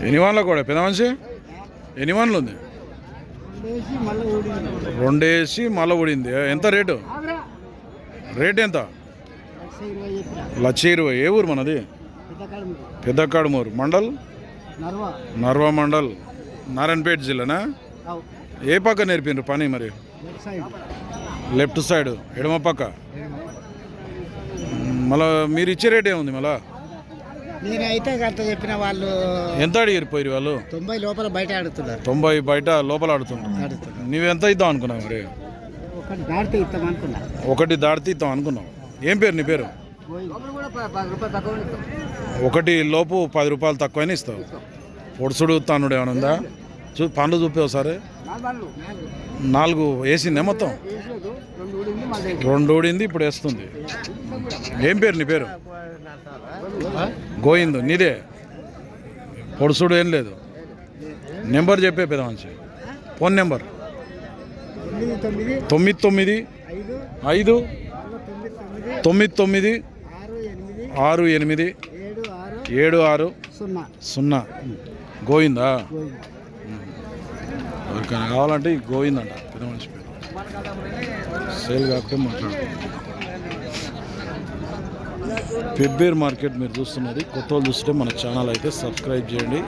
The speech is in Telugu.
ఎన్ని వాన్ల కూడా పెద్ద మనిషి ఎన్ని వాన్లు ఉంది? 2 వేసి మళ్ళీ ఊడింది. ఎంత రేటు? రేట్ ఎంత? 1,20,000. ఏ ఊరు మనది? పెద్ద కడుమూరు మండల్, నర్వా మండల్, నారాయణపేట జిల్లానా? ఏ పక్క నేర్పిండ్రు పని మరి? లెఫ్ట్ సైడ్, ఎడమ పక్క. మళ్ళా మీరు ఇచ్చే రేట్ ఏముంది? మళ్ళా నేనైతే గంట చెప్పిన వాళ్ళు ఎంత అడిగారు పోయి? వాళ్ళు 90 లోపల బయట ఆడుతున్నారు. 90 బయట లోపల ఆడుతున్నారు. నువ్వెంత ఇద్దాం అనుకున్నావు మరి? ఒకటి దాడితే ఇద్దాం అనుకున్నావు. ఏం పేరు నీ పేరు? ఒకటి లోపు 10 రూపాయలు తక్కువైనా ఇస్తావు. పొడుసుడు తానుడు ఏమైనా ఉందా? పండ్లు చూపేవు సరే. 4 వేసిందే మొత్తం? 2 ఊడింది, ఇప్పుడు వేస్తుంది. ఏం పేరు నీ పేరు? గోయిందు. నీదే పొడుసుడు ఏం లేదు. నెంబర్ చెప్పే పెద్ద మంచి. Phone number 99 5 99 68 76 0. గోయిందా? ఎవరికైనా కావాలంటే గోయిందంట పెద్ద మనిషి పేరు. సేల్ కాకపోతే మాట్లాడుతుంది. పెబ్బేర్ మార్కెట్ మీరు చూస్తున్నది. కొత్త వాళ్ళు చూస్తే మన ఛానల్ అయితే సబ్స్క్రైబ్ చేయండి.